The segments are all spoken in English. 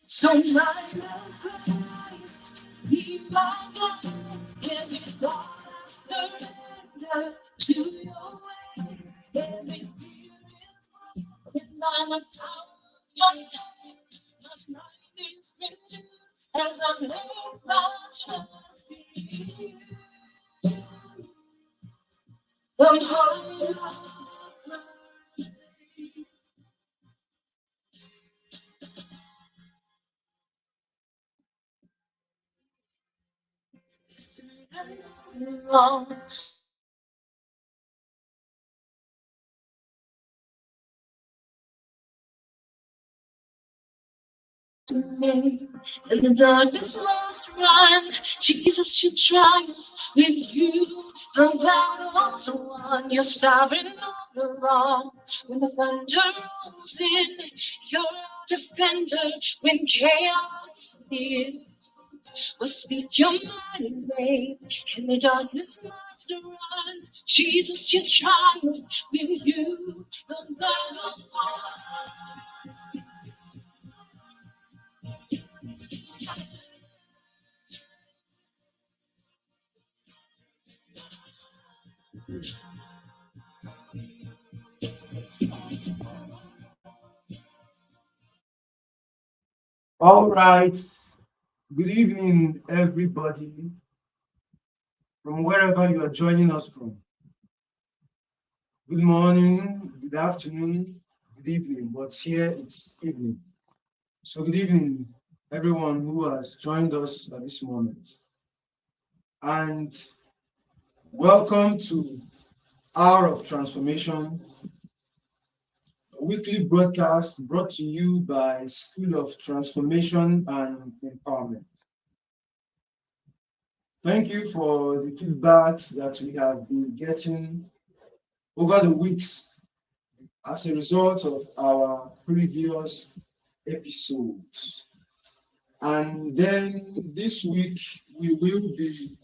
So my love Christ, be my God, every thought I surrender to your way. Every fear is broken by the power of your name. My mind is renewed as I place my trust in you. The heart of Christ. Long name. And the darkness must run. Jesus should triumph with you. The battle's won. You're sovereign over all. When the thunder rolls in, you're our defender. When chaos nears, we'll speak your mighty name. And the darkness must run. Jesus, you triumph with you. The battle won. All right. Good evening, everybody, from wherever you are joining us from. Good morning, good afternoon, good evening, but here it's evening. So good evening, everyone who has joined us at this moment. And welcome to Hour of Transformation, a weekly broadcast brought to you by School of Transformation and Empowerment. Thank you for the feedbacks that we have been getting over the weeks as a result of our previous episodes. And then this week, we will be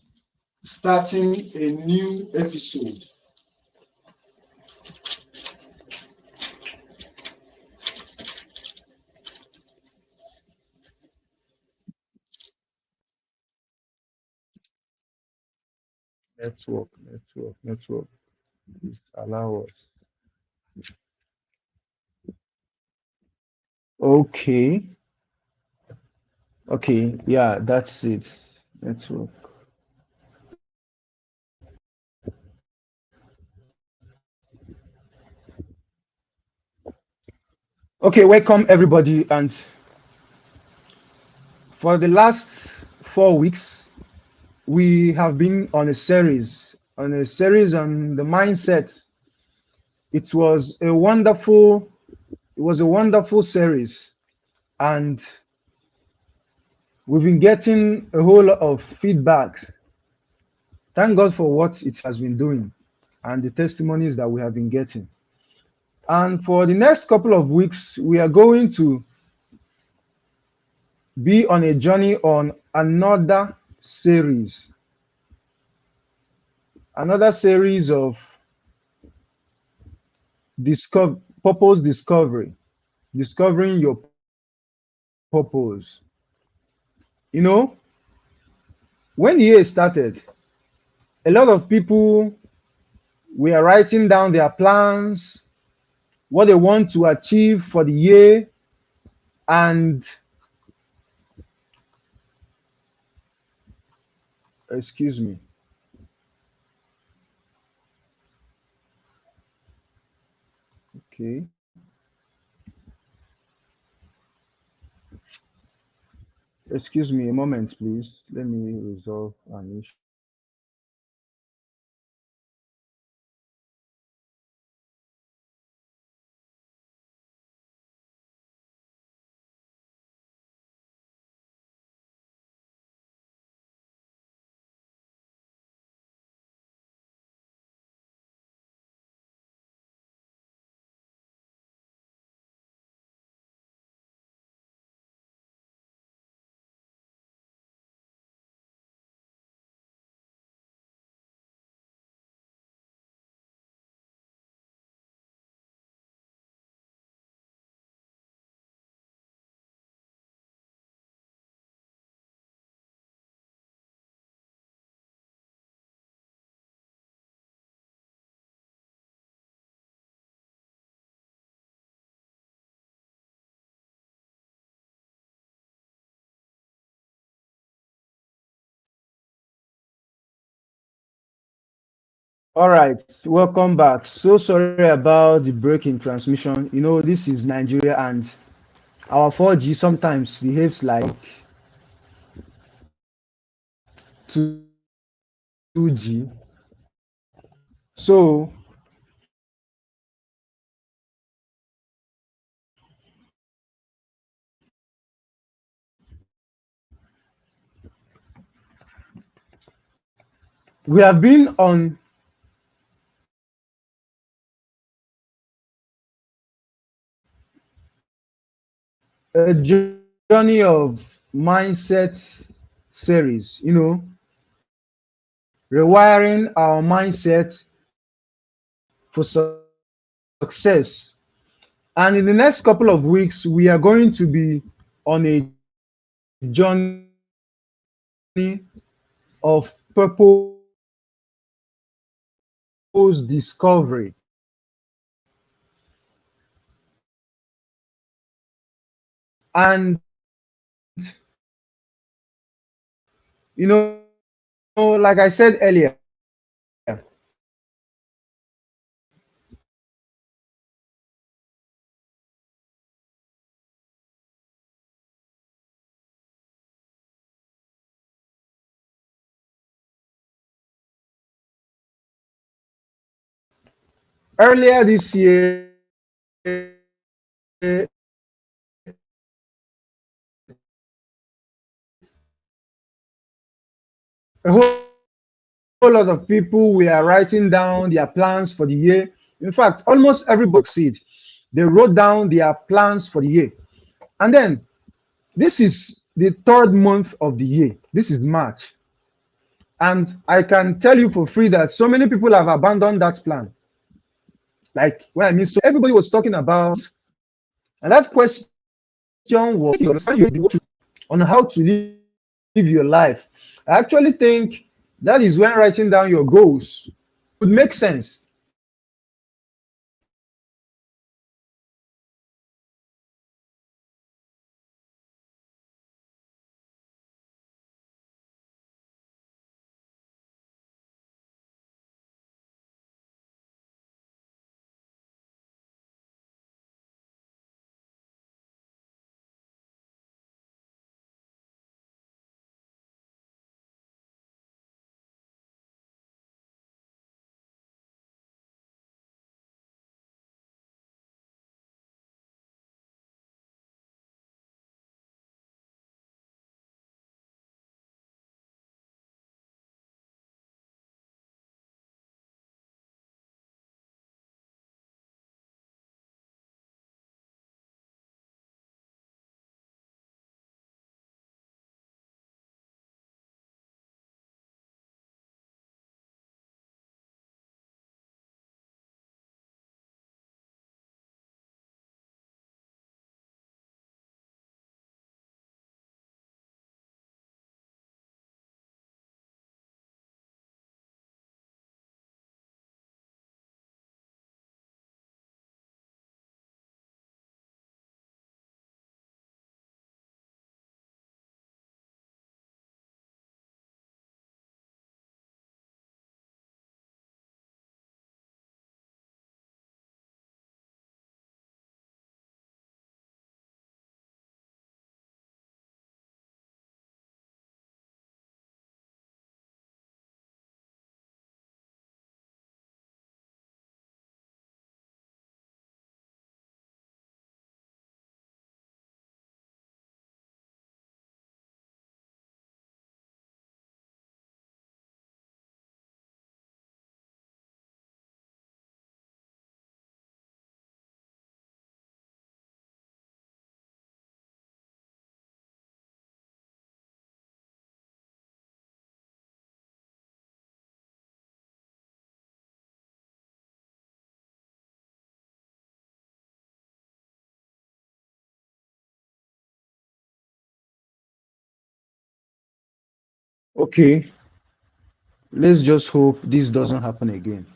starting a new episode. Network. Please allow us. Okay. Okay. Yeah, that's it. Network. Okay, welcome everybody. And for the last 4 weeks, we have been on the mindset. It was a wonderful series, and we've been getting a whole lot of feedbacks. Thank God for what it has been doing and the testimonies that we have been getting. And for the next couple of weeks, we are going to be on a journey on another series of purpose discovery, discovering your purpose. You know, when the year started, a lot of people were writing down their plans, what they want to achieve for the year, and excuse me, okay, excuse me a moment, please. Let me resolve an issue. All right, welcome back. So sorry about the break in transmission. This is Nigeria, and our 4G sometimes behaves like 2G. So we have been on a journey of mindset series, rewiring our mindset for success. And in the next couple of weeks, we are going to be on a journey of purpose discovery. And, like I said earlier, earlier this year, a whole lot of people were writing down their plans for the year. In fact, almost everybody succeed. They wrote down their plans for the year. And then this is the third month of the year. This is March. And I can tell you for free that so many people have abandoned that plan. Like, well, I mean, so everybody was talking about, and that question was on how to live your life. I actually think that is when writing down your goals would make sense. Okay, let's just hope this doesn't happen again.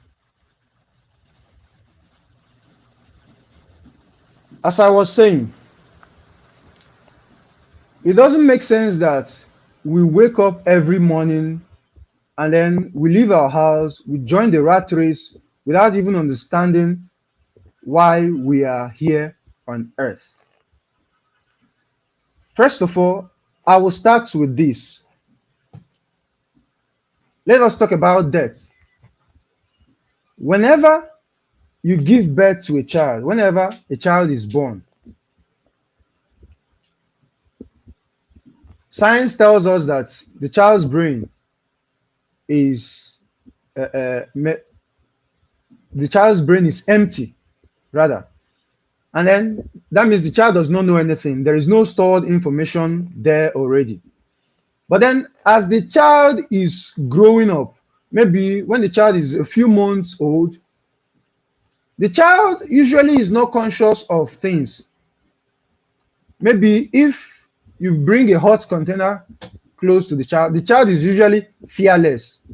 As I was saying, it doesn't make sense that we wake up every morning and then we leave our house, we join the rat race without even understanding why we are here on earth. First of all, I will start with this. Let us talk about death. Whenever you give birth to a child, whenever a child is born, science tells us that the child's brain is uh, uh, the child's brain is empty, rather. And then that means the child does not know anything. There is no stored information there already. But then as the child is growing up, maybe when the child is a few months old, the child usually is not conscious of things. Maybe if you bring a hot container close to the child is usually fearless,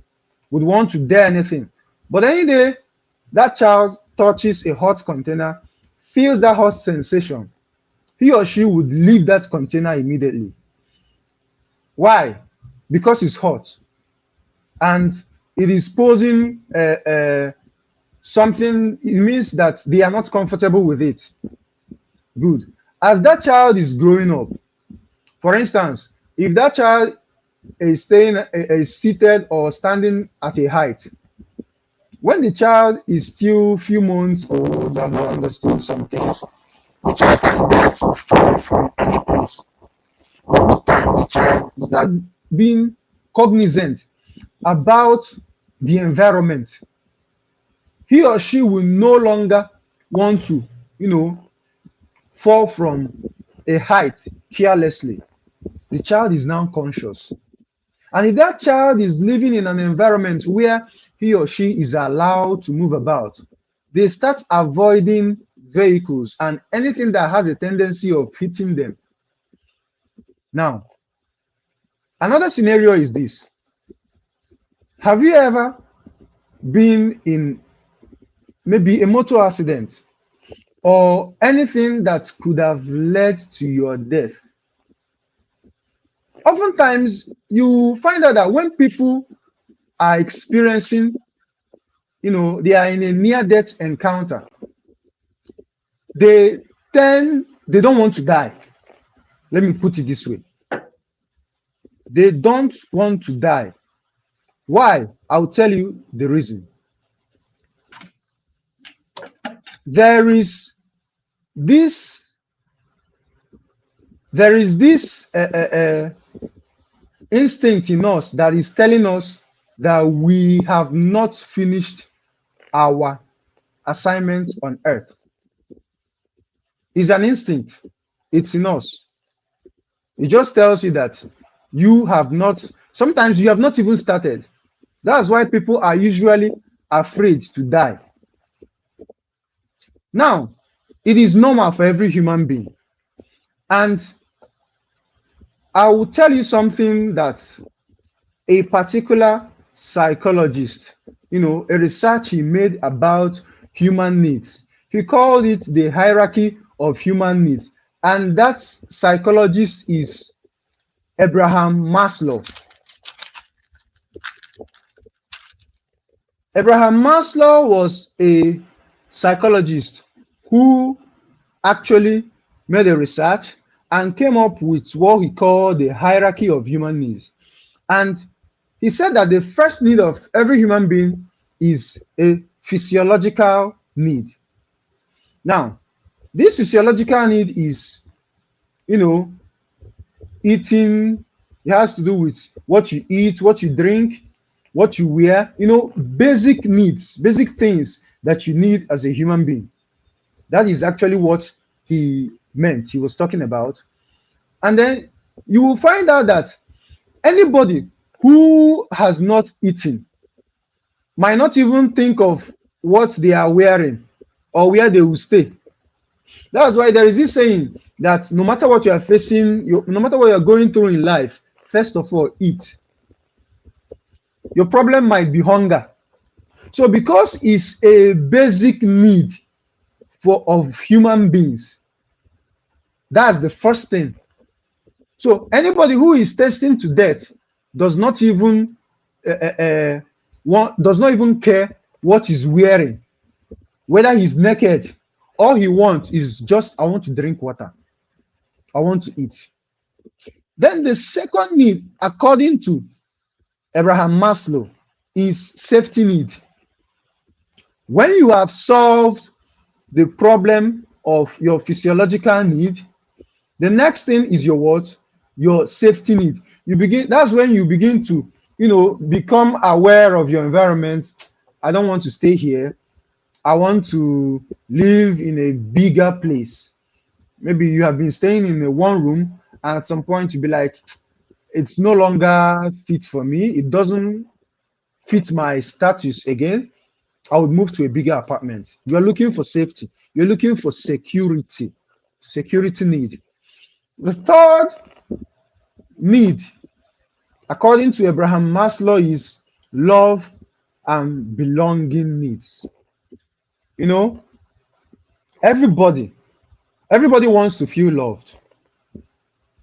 would want to dare anything. But any day that child touches a hot container, feels that hot sensation, he or she would leave that container immediately. Why? Because it's hot and it is posing something. It means that they are not comfortable with it. Good. As that child is growing up, for instance, if that child is staying is seated or standing at a height, when the child is still few months old and not understood some things, the child can dare to fall from any place. But with time, the child start being cognizant about the environment. He or she will no longer want to, fall from a height carelessly, the child is now conscious. And if that child is living in an environment where he or she is allowed to move about, they start avoiding vehicles and anything that has a tendency of hitting them. Now, another scenario is this. Have you ever been in maybe a motor accident or anything that could have led to your death? Oftentimes, you find out that when people are experiencing, they are in a near-death encounter, they they don't want to die. Let me put it this way. They don't want to die. Why? I'll tell you the reason. There is this, there is this instinct in us that is telling us that we have not finished our assignment on earth. It's an instinct. It's in us. It just tells you that you have not, sometimes you have not even started. That's why people are usually afraid to die. Now, it is normal for every human being. And I will tell you something that a particular psychologist, a research he made about human needs. He called it the hierarchy of human needs. And that psychologist is Abraham Maslow. Abraham Maslow was a psychologist who actually made a research and came up with what he called the hierarchy of human needs. And he said that the first need of every human being is a physiological need. Now, this physiological need is, eating. It has to do with what you eat, what you drink, what you wear, basic needs, basic things that you need as a human being. That is actually what he meant, he was talking about. And then you will find out that anybody who has not eaten might not even think of what they are wearing or where they will stay. That's why there is this saying that no matter what you are facing, no matter what you are going through in life, first of all, eat. Your problem might be hunger. So because it's a basic need of human beings, that's the first thing. So anybody who is tasting to death does not even care what he's wearing, whether he's naked. All he wants is just, I want to drink water. I want to eat. Then the second need, according to Abraham Maslow, is safety need. When you have solved the problem of your physiological need, the next thing is your what? Your safety need. That's when you begin to, become aware of your environment. I don't want to stay here. I want to live in a bigger place. Maybe you have been staying in a one room, and at some point you'll be like, it's no longer fit for me. It doesn't fit my status again. I would move to a bigger apartment. You're looking for safety. You're looking for security need. The third need, according to Abraham Maslow, is love and belonging needs. Everybody wants to feel loved.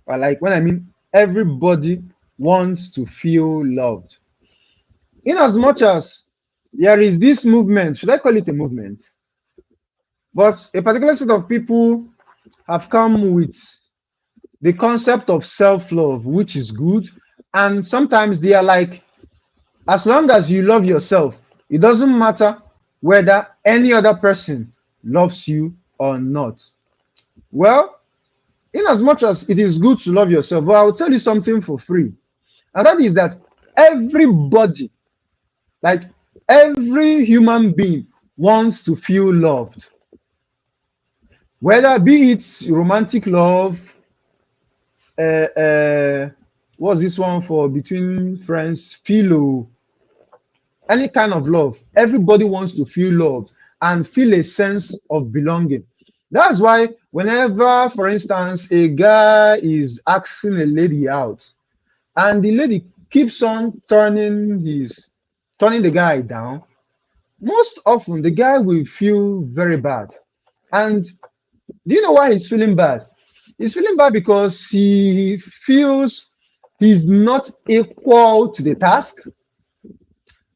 But like when I mean everybody wants to feel loved. In as much as there is this movement, should I call it a movement? But a particular set of people have come with the concept of self-love, which is good. And sometimes they are like, as long as you love yourself, it doesn't matter whether any other person loves you or not. Well, in as much as it is good to love yourself, well, I'll tell you something for free. And that is that everybody, like every human being, wants to feel loved. whether be it romantic love, what's this one for between friends, philo, any kind of love. Everybody wants to feel loved and feel a sense of belonging. That's why whenever, for instance, a guy is asking a lady out and the lady keeps on turning the guy down, most often the guy will feel very bad. And do you know why he's feeling bad? He's feeling bad because he feels he's not equal to the task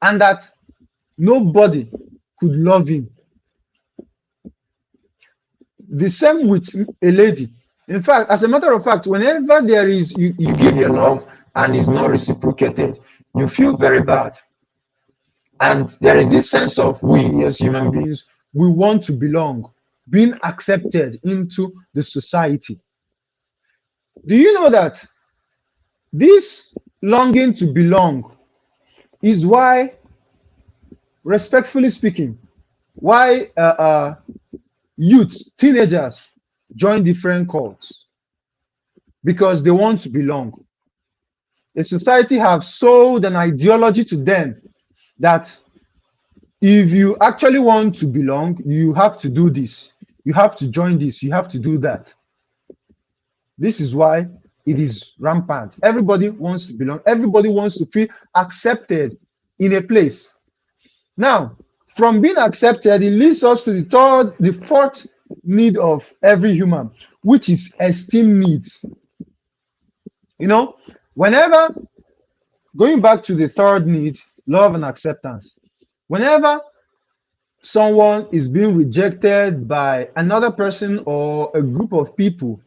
and that nobody could love him. The same with a lady. In fact, as a matter of fact, whenever there is you give your love and it's not reciprocated, you feel very bad. And there is this sense of we as human beings, we want to belong, being accepted into the society. Do you know that this longing to belong is why, respectfully speaking, why youth, teenagers join different cults? Because they want to belong. The society have sold an ideology to them that if you actually want to belong, you have to do this, you have to join this, you have to do that. This is why it is rampant. Everybody wants to belong, everybody wants to feel accepted in a place. Now, from being accepted, it leads us to the fourth need of every human, which is esteem needs. You know, whenever, going back to the third need, love and acceptance, whenever someone is being rejected by another person or a group of people,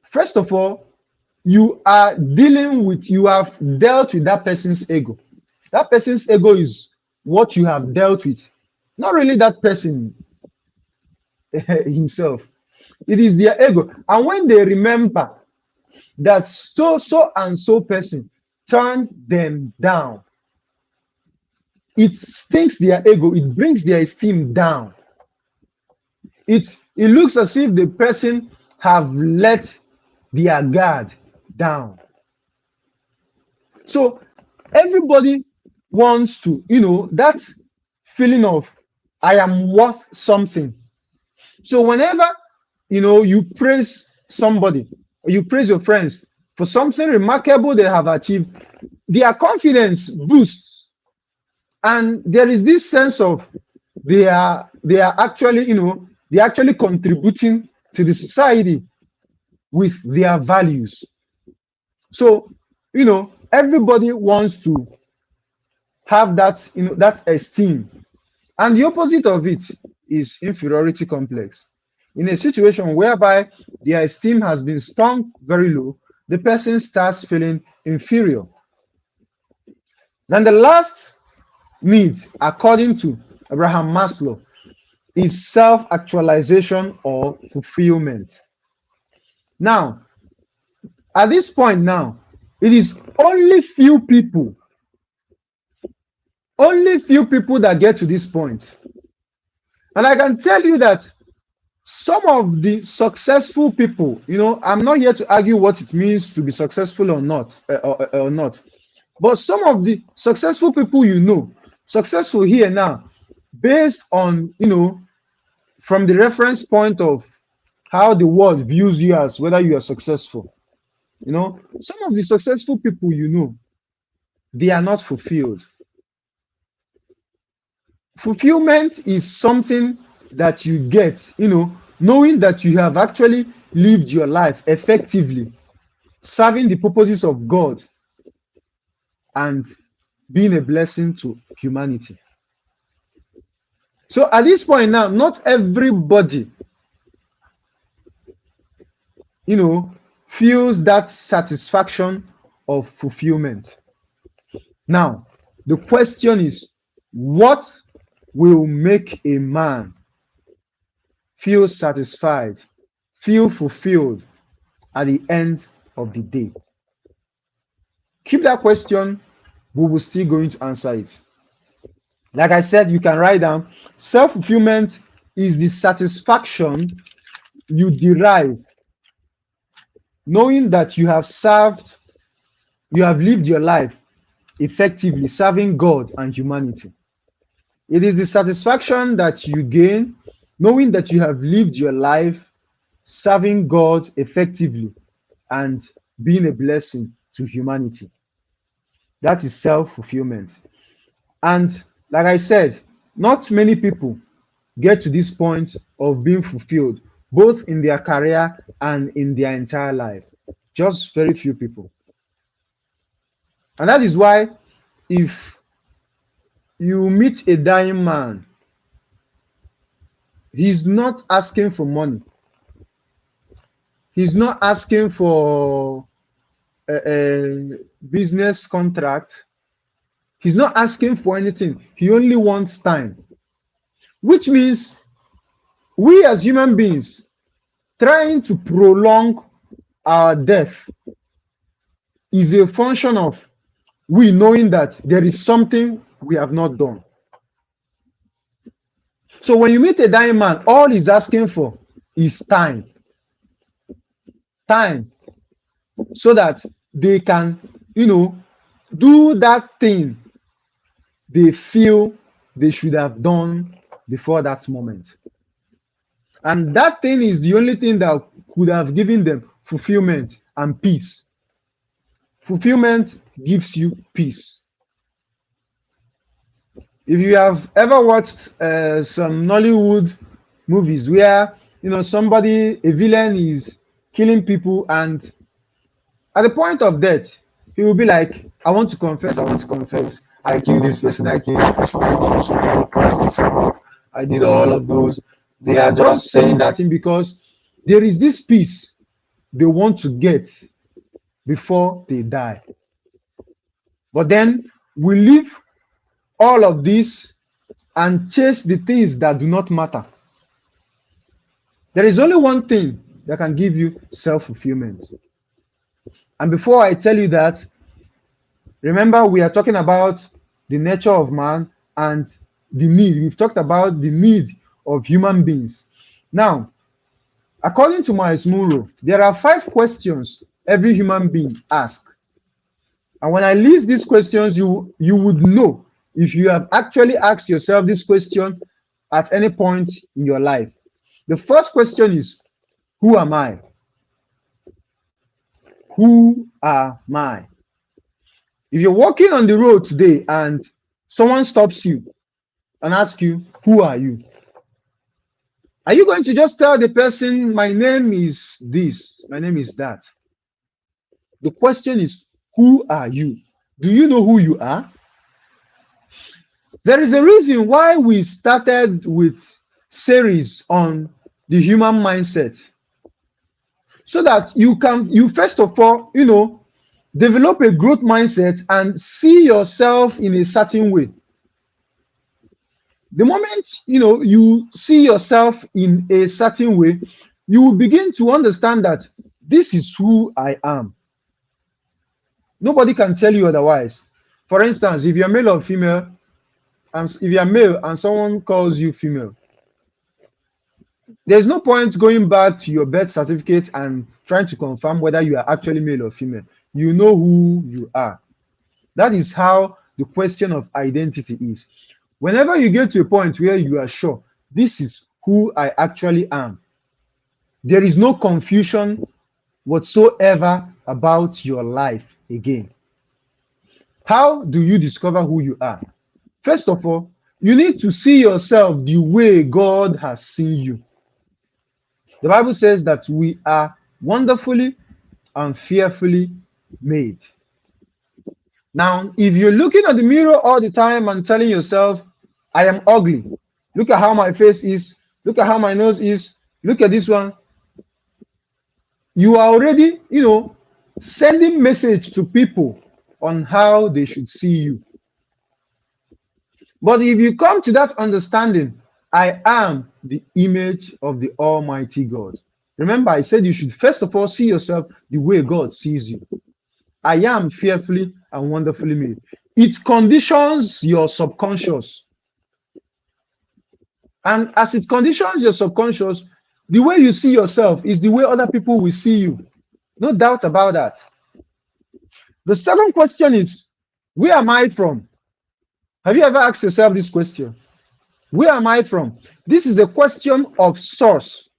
first of all, you have dealt with that person's ego. That person's ego is what you have dealt with, not really that person himself. It is their ego. And when they remember that so and so person turned them down, it stinks their ego, it brings their esteem down. It looks as if the person have let their guard down. So everybody wants to, that feeling of I am worth something. So whenever you praise somebody or you praise your friends for something remarkable they have achieved, their confidence boosts, and there is this sense of they are actually they're actually contributing to the society with their values. So everybody wants to have that that esteem, and the opposite of it is inferiority complex. In a situation whereby their esteem has been stunk very low, the person starts feeling inferior. Then the last need, according to Abraham Maslow, is self-actualization or fulfillment. Now, at this point now, it is only few people that get to this point. And I can tell you that some of the successful people, I'm not here to argue what it means to be successful or not, but some of the successful people successful here now, based on, from the reference point of how the world views you as whether you are successful, some of the successful people, they are not fulfilled. Fulfillment is something that you get, knowing that you have actually lived your life effectively, serving the purposes of God and being a blessing to humanity. So at this point now, not everybody, feels that satisfaction of fulfillment. Now, the question is, what will make a man feel satisfied, feel fulfilled at the end of the day? Keep that question, we will still going to answer it. Like I said, you can write down self-fulfillment is the satisfaction you derive knowing that you have lived your life effectively serving God and humanity. It is the satisfaction that you gain knowing that you have lived your life serving God effectively and being a blessing to humanity. That is self fulfillment. And like I said, not many people get to this point of being fulfilled, both in their career and in their entire life. Just very few people. And that is why if you meet a dying man, he's not asking for money. He's not asking for a business contract. He's not asking for anything. He only wants time, which means we as human beings trying to prolong our death is a function of we knowing that there is something we have not done. So when you meet a dying man, all he's asking for is time. Time so that they can, do that thing they feel they should have done before that moment. And that thing is the only thing that could have given them fulfillment and peace. Fulfillment gives you peace. If you have ever watched some Nollywood movies where a villain is killing people, and at the point of death, he will be like, I want to confess, I killed this person, I killed that person, I did this, I crashed this, I did all of those. They are just saying that thing because there is this peace they want to get before they die. But then we leave all of this and chase the things that do not matter. There is only one thing that can give you self-fulfillment. And before I tell you that, remember we are talking about the nature of man and the need. We've talked about the need of human beings. Now, according to Miles Munro, there are 5 questions every human being asks. And when I list these questions, you would know if you have actually asked yourself this question at any point in your life. The first question is, who am I? Who am I? If you're walking on the road today and someone stops you and asks you, who are you? Are you going to just tell the person, my name is this, my name is that? The question is, who are you? Do you know who you are? There is a reason why we started with series on the human mindset. So that you first of all, develop a growth mindset and see yourself in a certain way. The moment, you see yourself in a certain way, you will begin to understand that this is who I am. Nobody can tell you otherwise. For instance, if you're male or female, and if you're male and someone calls you female, there's no point going back to your birth certificate and trying to confirm whether you are actually male or female. You know who you are. That is how the question of identity is. Whenever you get to a point where you are sure, this is who I actually am, there is no confusion whatsoever about your life again. How do you discover who you are? First of all, you need to see yourself the way God has seen you. The Bible says that we are wonderfully and fearfully made. Now, if you're looking at the mirror all the time and telling yourself, I am ugly, look at how my face is, look at how my nose is, look at this one, you are already, sending message to people on how they should see you. But if you come to that understanding, I am the image of the Almighty God. Remember, I said you should first of all see yourself the way God sees you. I am fearfully and wonderfully made. It conditions your subconscious. And as it conditions your subconscious, the way you see yourself is the way other people will see you. No doubt about that. The second question is, where am I from? Have you ever asked yourself this question? Where am I from? This is a question of source.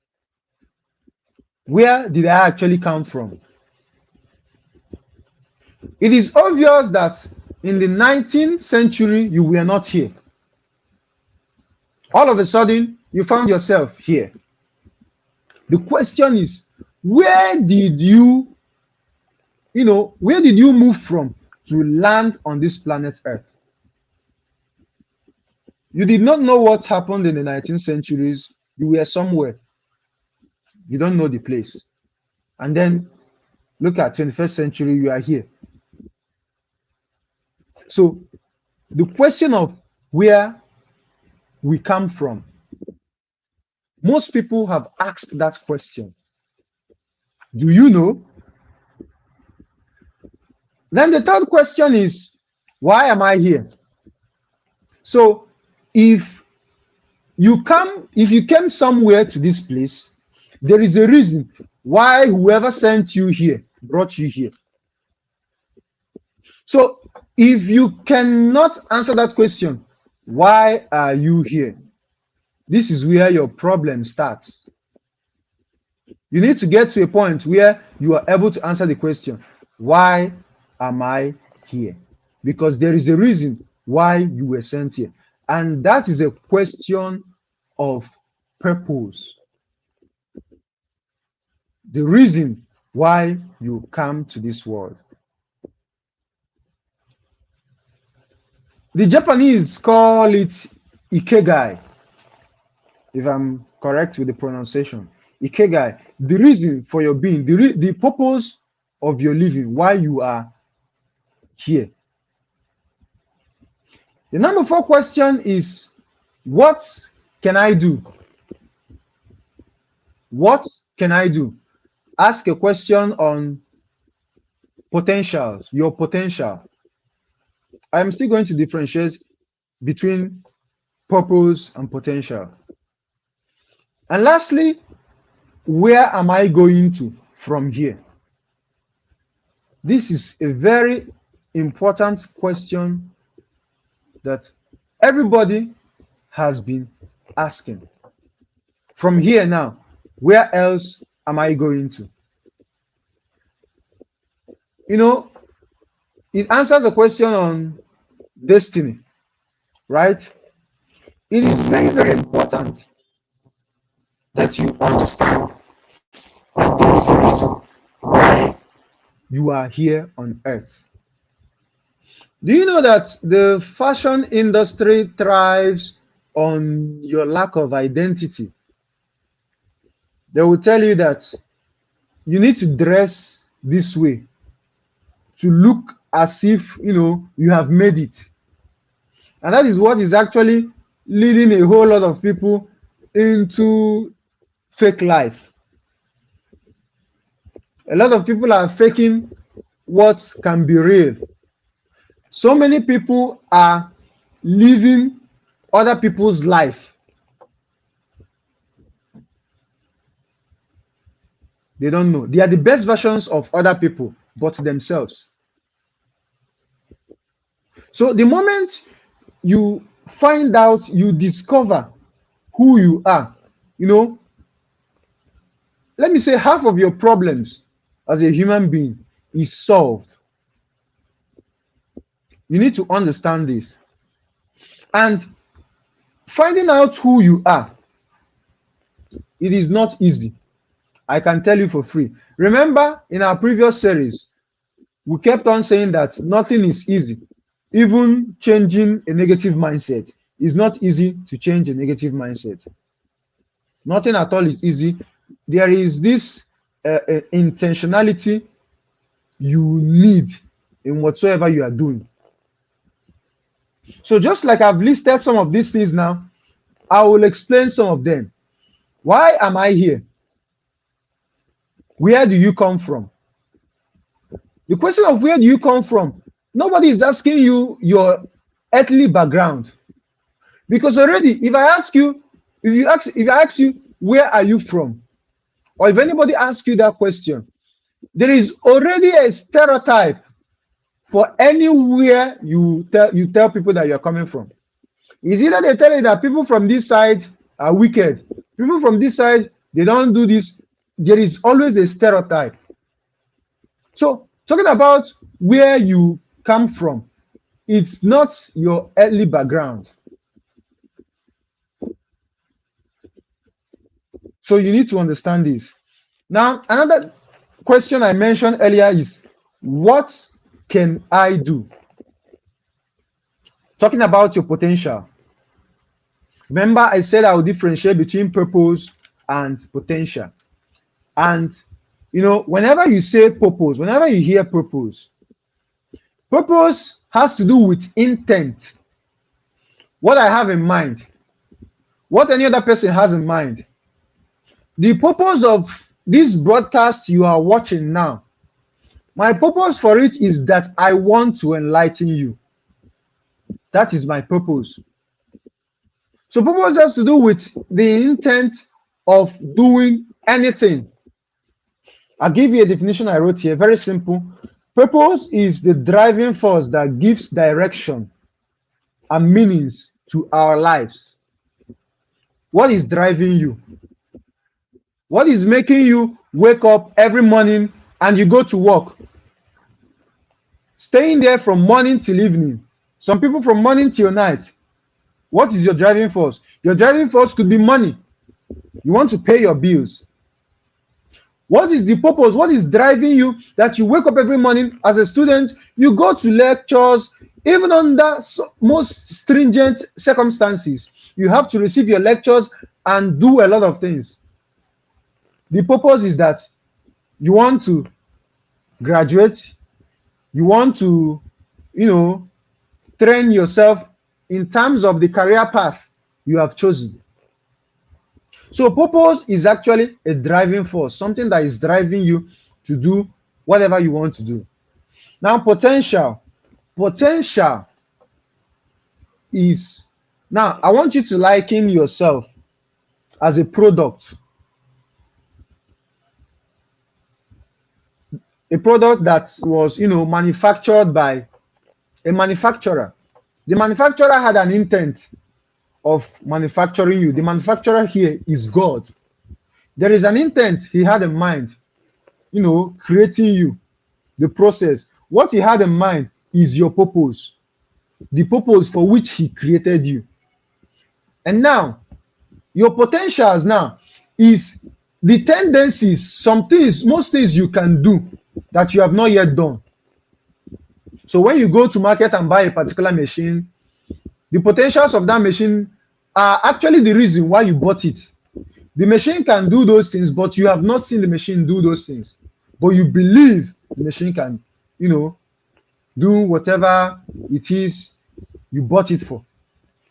Where did I actually come from? It is obvious that in the 19th century, you were not here. All of a sudden, you found yourself here. The question is, where did you move from to land on this planet Earth? You did not know what happened in the 19th centuries. You were somewhere. You don't know the place. And then look at 21st century, you are here. So the question of where we come from, most people have asked that question. Do you know? Then the third question is, why am I here? So if you came somewhere to this place, there is a reason why whoever sent you here brought you here. So if you cannot answer that question, why are you here? This is where your problem starts. You need to get to a point where you are able to answer the question, why am I here? Because there is a reason why you were sent here. And that is a question of purpose. The reason why you come to this world. The Japanese call it Ikegai, if I'm correct with the pronunciation. Ikegai, the reason for your being, the purpose of your living, why you are here. The number 4 question is, what can I do? What can I do? Ask a question on potentials, your potential. I'm still going to differentiate between purpose and potential. And lastly, where am I going to from here? This is a very important question that everybody has been asking. From here now, where else am I going to? You know, it answers a question on destiny, right? It is very, very important that you understand that there is a reason why you are here on earth. Do you know that the fashion industry thrives on your lack of identity? They will tell you that you need to dress this way to look as if you have made it. And that is what is actually leading a whole lot of people into fake life. A lot of people are faking what can be real. So many people are living other people's life. They don't know. They are the best versions of other people, but themselves. So the moment you find out, you discover who you are, let me say half of your problems as a human being is solved. You need to understand this. And finding out who you are, it is not easy. I can tell you for free. Remember, in our previous series, we kept on saying that nothing is easy. Even changing a negative mindset is not easy to change a negative mindset. Nothing at all is easy. There is this intentionality you need in whatsoever you are doing. So just like I've listed some of these things now, I will explain some of them. Why am I here? Where do you come from? The question of where do you come from, nobody is asking you your earthly background. Because already, if I ask you, If I ask you, where are you from? Or if anybody asks you that question, there is already a stereotype for anywhere you tell people that you're coming from. It's either they tell you that people from this side are wicked, people from this side they don't do this. There is always a stereotype. So talking about where you come from, it's not your early background. So you need to understand this. Now, another question I mentioned earlier is, what can I do? Talking about your potential. Remember, I said I will differentiate between purpose and potential. And whenever you say purpose, whenever you hear purpose, purpose has to do with intent. What I have in mind, what any other person has in mind. The purpose of this broadcast you are watching now, my purpose for it is that I want to enlighten you. That is my purpose. So purpose has to do with the intent of doing anything. I'll give you a definition I wrote here, very simple. Purpose is the driving force that gives direction and meanings to our lives. What is driving you? What is making you wake up every morning and you go to work? Staying there from morning till evening. Some people from morning till night. What is your driving force? Your driving force could be money. You want to pay your bills. What is the purpose? What is driving you that you wake up every morning as a student, you go to lectures, even under most stringent circumstances, you have to receive your lectures and do a lot of things. The purpose is that you want to graduate, you want to, train yourself in terms of the career path you have chosen. So purpose is actually a driving force, something that is driving you to do whatever you want to do. Now, potential is, now I want you to liken yourself as a product. A product that was, manufactured by a manufacturer. The manufacturer had an intent of manufacturing you. The manufacturer here is God. There is an intent he had in mind, creating you, the process. What he had in mind is your purpose, the purpose for which he created you. And now, your potentials now is the tendencies, some things, most things you can do that you have not yet done. So when you go to market and buy a particular machine, the potentials of that machine are actually the reason why you bought it. The machine can do those things, but you have not seen the machine do those things. But you believe the machine can, do whatever it is you bought it for.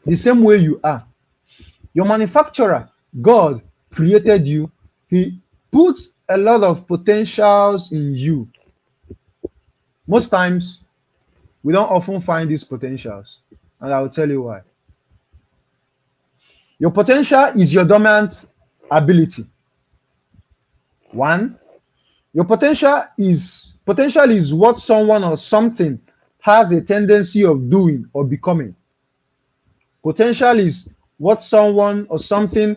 The same way you are. Your manufacturer, God, created you. He put a lot of potentials in you. Most times, we don't often find these potentials. And I will tell you why. Your potential is your dormant ability. One, your potential is what someone or something has a tendency of doing or becoming. Potential is what someone or something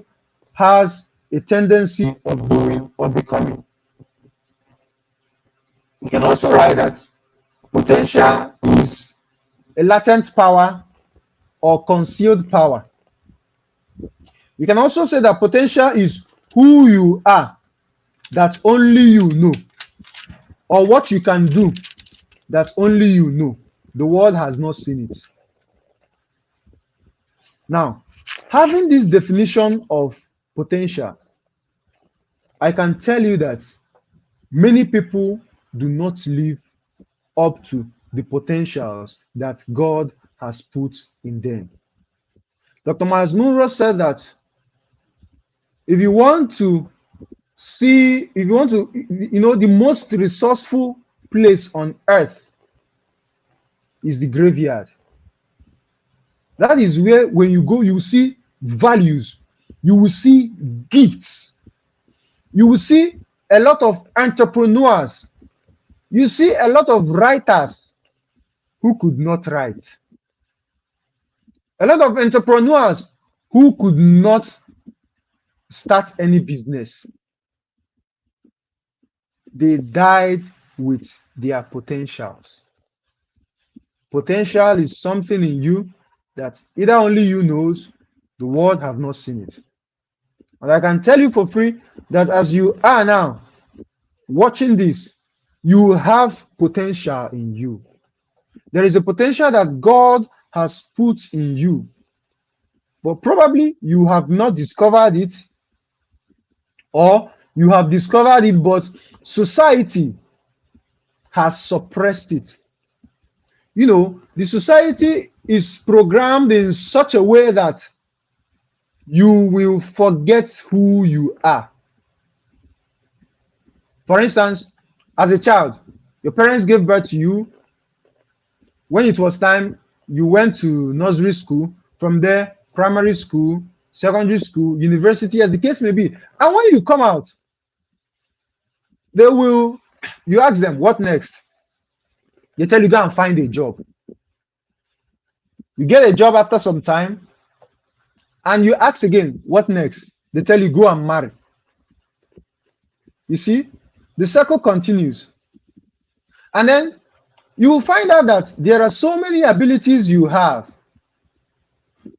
has a tendency of doing or becoming. You can also write that potential is a latent power or concealed power. You can also say that potential is who you are that only you know, or what you can do that only you know. The world has not seen it. Now, having this definition of potential, I can tell you that many people do not live up to the potentials that God has put in them. Dr. Miles Monroe said that if you want to the most resourceful place on earth is the graveyard. That is where when you go, you see values, you will see gifts. You will see a lot of entrepreneurs. You see a lot of writers who could not write. A lot of entrepreneurs who could not start any business. They died with their potentials. Potential is something in you that either only you knows, the world have not seen it. And I can tell you for free that as you are now watching this, you have potential in you. There is a potential that God has put in you, but probably you have not discovered it, or you have discovered it, but society has suppressed it. You know, the society is programmed in such a way that you will forget who you are. For instance, as a child, your parents gave birth to you. When it was time, you went to nursery school, from there, primary school, secondary school, university, as the case may be. And when you come out, you ask them, what next? They tell you, go and find a job. You get a job after some time, and you ask again, what next? They tell you, go and marry. You see, the circle continues. And then you will find out that there are so many abilities you have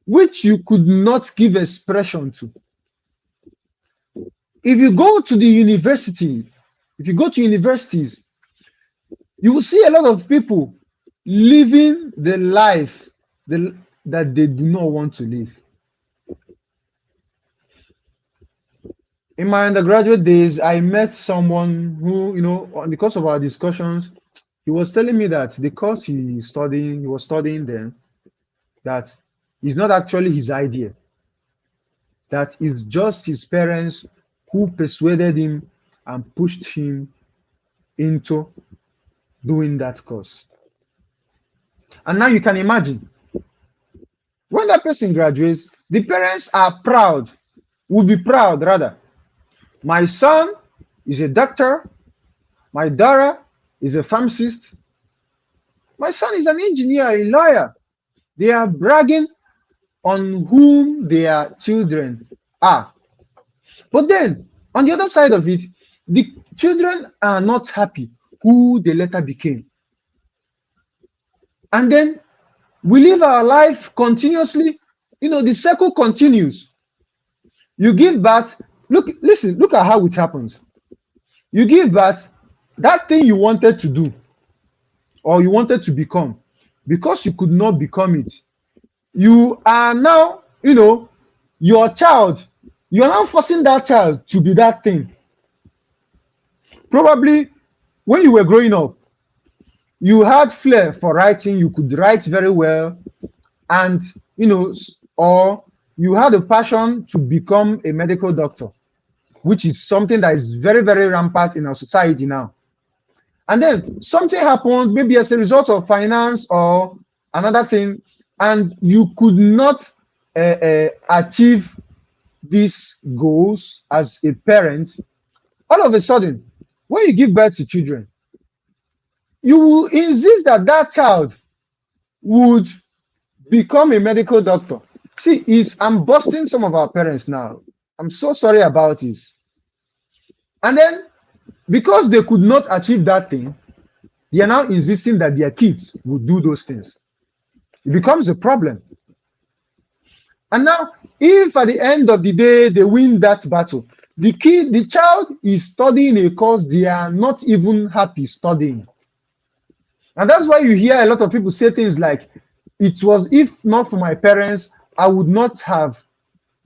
which you could not give expression to. If you go to the university, if you go to universities, you will see a lot of people living the life that they do not want to live. In my undergraduate days, I met someone who, you know, because of our discussions, he was telling me that the course he was studying then, that is not actually his idea. That it's just his parents who persuaded him and pushed him into doing that course. And now you can imagine, when that person graduates, the parents are proud, will be proud rather. My son is a doctor, my daughter is a pharmacist, my son is an engineer, a lawyer. They are bragging on whom their children are. But then, on the other side of it, the children are not happy who they later became. And then we live our life continuously. You know, the circle continues. You give birth. Listen, look at how it happens. You give birth, that thing you wanted to do or you wanted to become, because you could not become it, you are now, you know, your child, you are now forcing that child to be that thing. Probably when you were growing up, you had flair for writing, you could write very well, and you know, or you had a passion to become a medical doctor, which is something that is very, very rampant in our society now. And then something happened, maybe as a result of finance or another thing, and you could not achieve these goals as a parent. All of a sudden, when you give birth to children, you will insist that that child would become a medical doctor. See, I'm busting some of our parents now. I'm so sorry about this. And then, because they could not achieve that thing, they are now insisting that their kids would do those things. It becomes a problem. And now, if at the end of the day they win that battle, the child is studying a course they are not even happy studying. And that's why you hear a lot of people say things like, it was if not for my parents, I would not have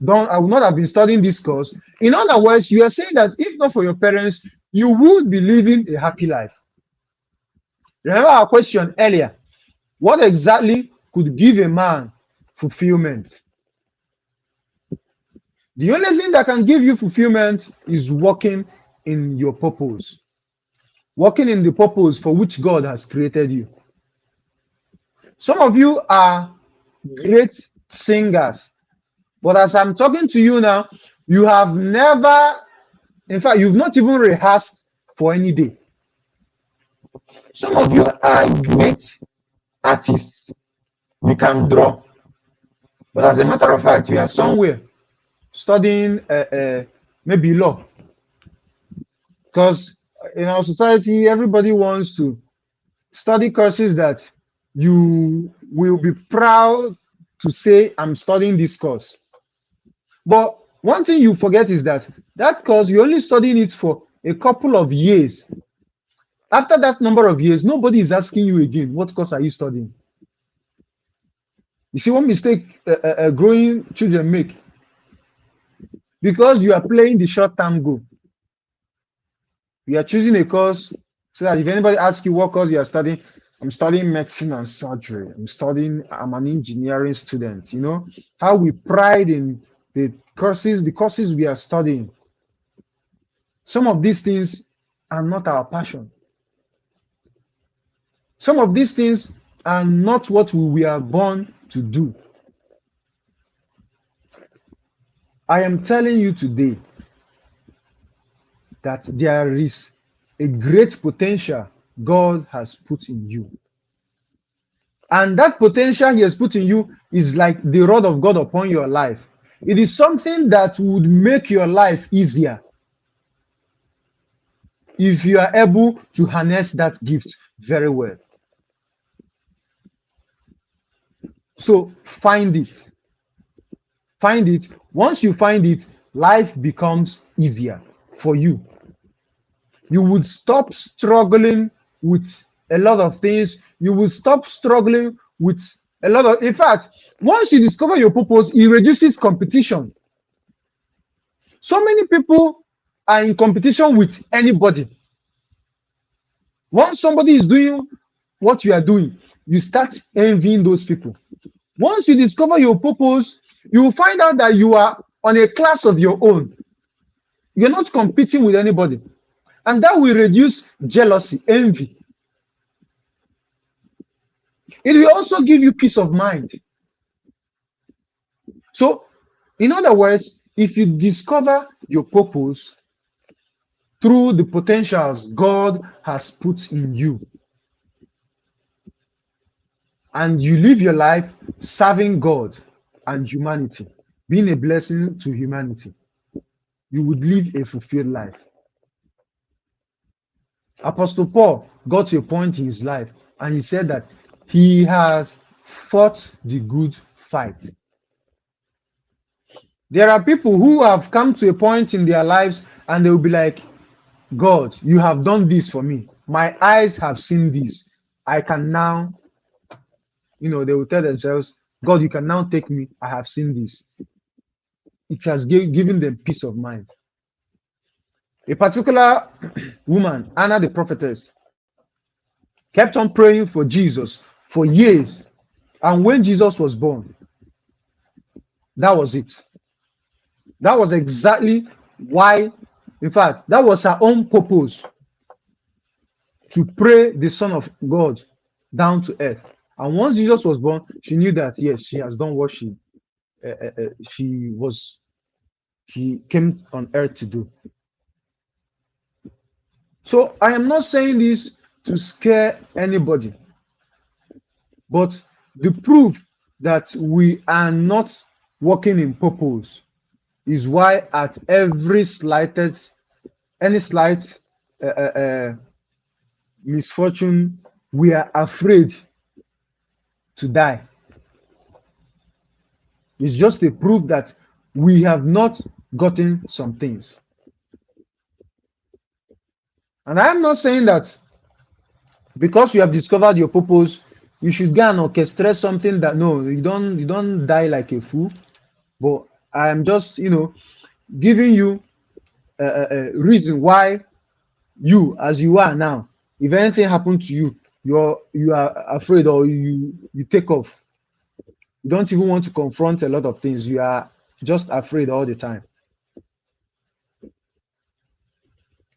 been studying this course. In other words, you are saying that if not for your parents, you would be living a happy life. Remember our question earlier, what exactly could give a man fulfillment? The only thing that can give you fulfillment is walking in your purpose, walking in the purpose for which God has created you. Some of you are great singers, But as I'm talking to you now, you have never, in fact, you've not even rehearsed for any day. Some of you are great artists. You can draw. But as a matter of fact, you are somewhere studying maybe law. Because in our society, everybody wants to study courses that you will be proud to say, I'm studying this course. But one thing you forget is that that course, you're only studying it for a couple of years. After that number of years, nobody is asking you again, what course are you studying? You see one mistake growing children make, because you are playing the short-term goal. You are choosing a course so that if anybody asks you what course you are studying, I'm studying medicine and surgery. I'm an engineering student. You know how we pride in the courses we are studying. Some of these things are not our passion. Some of these things are not what we are born to do. I am telling you today that there is a great potential God has put in you. And that potential He has put in you is like the rod of God upon your life. It is something that would make your life easier if you are able to harness that gift very well. So find it. Find it. Once you find it, life becomes easier for you. You would stop struggling with a lot of things. You will stop struggling with a lot of, in fact, once you discover your purpose, it reduces competition. So many people are in competition with anybody. Once somebody is doing what you are doing, you start envying those people. Once you discover your purpose, you will find out that you are on a class of your own. You're not competing with anybody. And that will reduce jealousy, envy. It will also give you peace of mind. So, in other words, if you discover your purpose through the potentials God has put in you, and you live your life serving God and humanity, being a blessing to humanity, you would live a fulfilled life. Apostle Paul got to a point in his life and he said that he has fought the good fight. There are people who have come to a point in their lives and they will be like, God, you have done this for me. My eyes have seen this. I can now, they will tell themselves, God, you can now take me. I have seen this. It has given them peace of mind. A particular woman, Anna the prophetess, kept on praying for Jesus for years. And when Jesus was born, that was it. That was exactly why, in fact, that was her own purpose, to pray the Son of God down to earth. And once Jesus was born, she knew that, yes, she has done what she came on earth to do. So I am not saying this to scare anybody, but the proof that we are not working in purpose is why at any slight misfortune, we are afraid to die. It's just a proof that we have not gotten some things. And I'm not saying that because you have discovered your purpose, you should go and orchestrate something that, no, you don't die like a fool. But I am just, giving you a reason why you, as you are now, if anything happens to you, you are afraid, or you take off. You don't even want to confront a lot of things. You are just afraid all the time.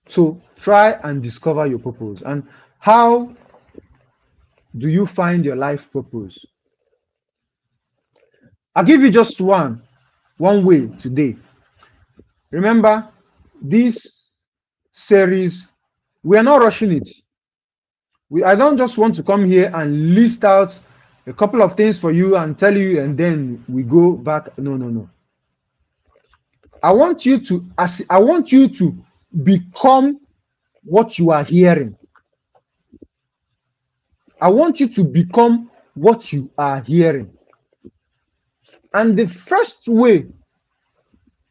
So try and discover your purpose. And how do you find your life purpose? I'll give you just one. one way today. Remember, this series, we are not rushing it. I don't just want to come here and list out a couple of things for you and tell you, and then we go back. No, no, no. I want you to become what you are hearing. I want you to become what you are hearing. And the first way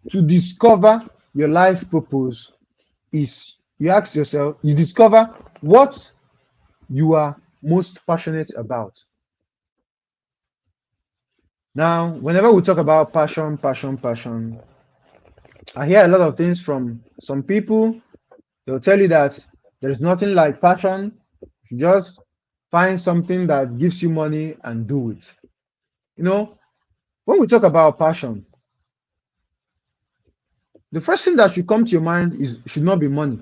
to discover your life purpose is you ask yourself, you discover what you are most passionate about. Now, whenever we talk about passion, passion, passion, I hear a lot of things from some people. They'll tell you that there's nothing like passion. You just find something that gives you money and do it. You know, when we talk about passion, the first thing that should come to your mind is should not be money.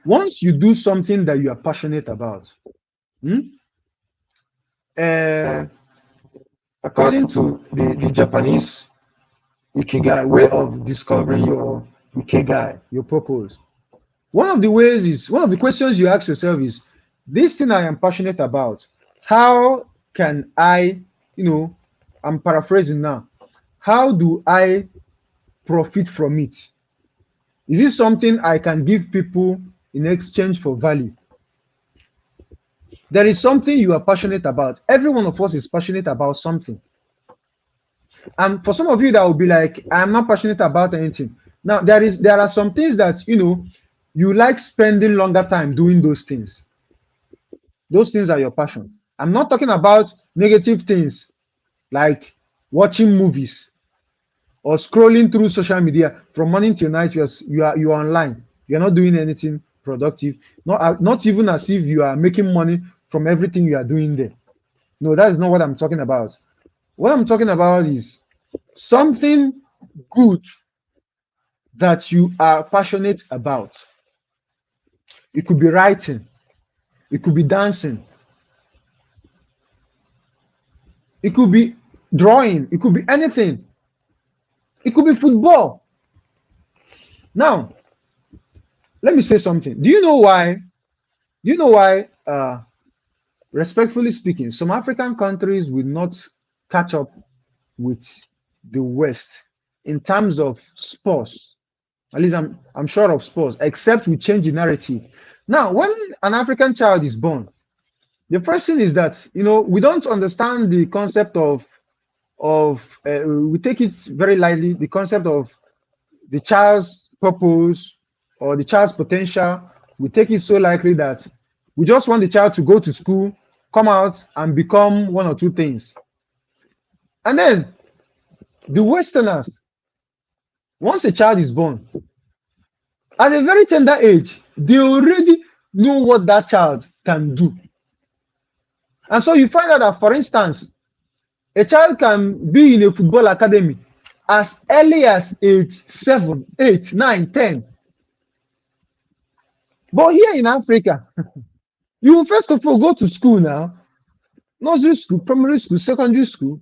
Once you do something that you are passionate about, hmm, uh, according to the Japanese Ikigai way of discovering your Ikigai, your purpose, one of the questions you ask yourself is, this thing I am passionate about, how can I, you know, I'm paraphrasing now, how do I profit from it? Is it something I can give people in exchange for value? There is something you are passionate about. Every one of us is passionate about something. And for some of you that will be like, I'm not passionate about anything. Now there are some things that you like spending longer time doing those things. Those things are your passion. I'm not talking about negative things like watching movies or scrolling through social media from morning till night. You are online. You're not doing anything productive. Not even as if you are making money from everything you are doing there. No, that is not what I'm talking about. What I'm talking about is something good that you are passionate about. It could be writing, it could be dancing, it could be drawing, it could be anything, it could be football. Now, let me say something. Do you know why, respectfully speaking, some African countries will not catch up with the West in terms of sports? At least I'm sure of sports, except we change the narrative. Now, when an African child is born, the first thing is that we don't understand the concept of we take it very lightly, the concept of the child's purpose or the child's potential. We take it so lightly that we just want the child to go to school, come out and become one or two things. And then the Westerners, once a child is born, at a very tender age, they already know what that child can do. And so you find out that, for instance, a child can be in a football academy as early as age 7, 8, 9, 10. But here in Africa, you will first of all go to school now, nursery school, primary school, secondary school,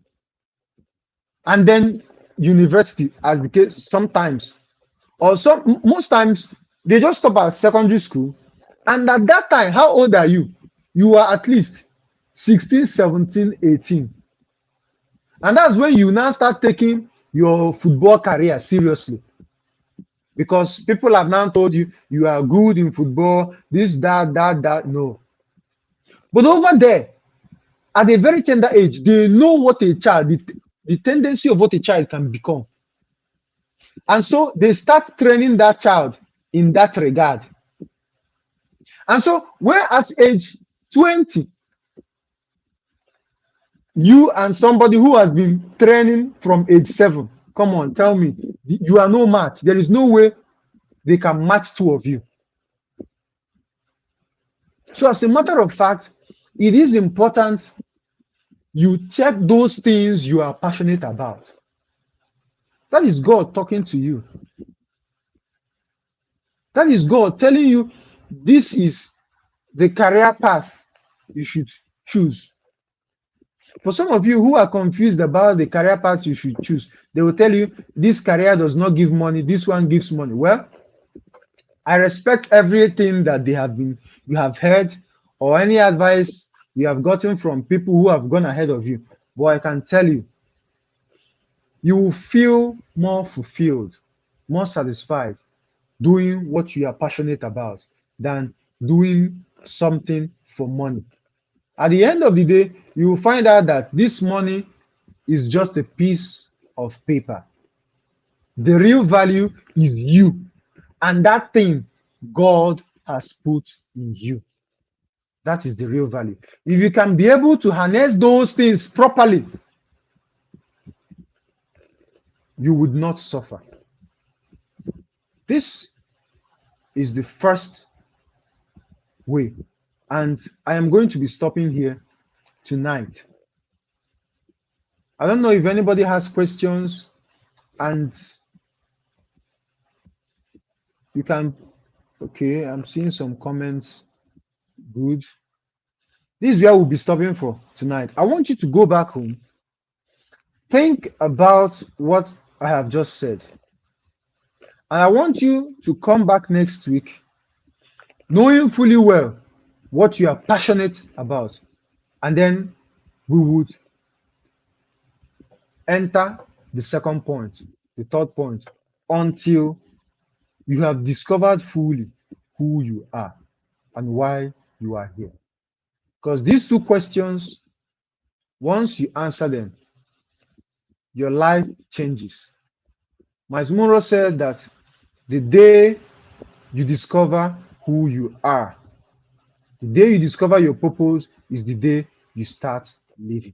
and then university, as the case sometimes. Or most times, they just stop at secondary school. And at that time, how old are you? You are at least 16, 17, 18. And that's when you now start taking your football career seriously. Because people have now told you you are good in football, this, that. No. But over there, at a very tender age, they know what a child, the tendency of what a child can become. And so they start training that child in that regard. And so where at age 20, you and somebody who has been training from age 7, come on, tell me, you are no match. There is no way they can match two of you. So as a matter of fact, it is important you check those things you are passionate about. That is God talking to you. That is God telling you this is the career path you should choose. For some of you who are confused about the career path you should choose, they will tell you this career does not give money, this one gives money. Well, I respect everything that they have been you have heard or any advice you have gotten from people who have gone ahead of you. But I can tell you, you will feel more fulfilled, more satisfied doing what you are passionate about than doing something for money. At the end of the day, you will find out that this money is just a piece of paper. The real value is you and that thing God has put in you. That is the real value. If you can be able to harness those things properly, you would not suffer. This is the first way. And I am going to be stopping here tonight. I don't know if anybody has questions, and you can. Okay, I'm seeing some comments. Good. This is where we'll be stopping for tonight. I want you to go back home, think about what I have just said, and I want you to come back next week knowing fully well what you are passionate about. And then we would enter the second point, the third point, until you have discovered fully who you are and why you are here. Because these two questions, once you answer them, your life changes. Miles Monroe said that the day you discover who you are, the day you discover your purpose is the day you start living.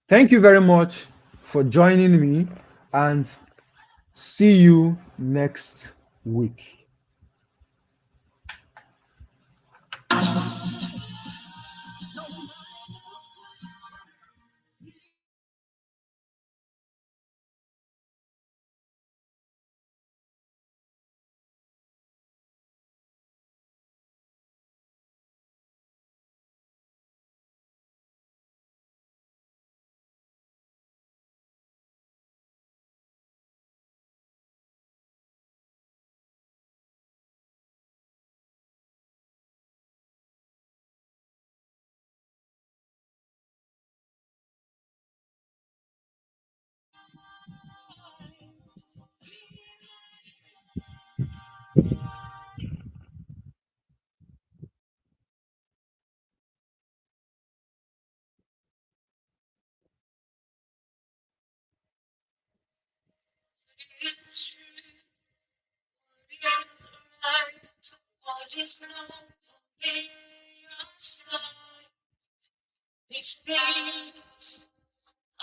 Thank you very much for joining me, and see you next week. It's true, it's right. What is not in your sight? These things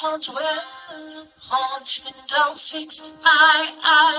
I'll dwell upon and I'll fix my eyes.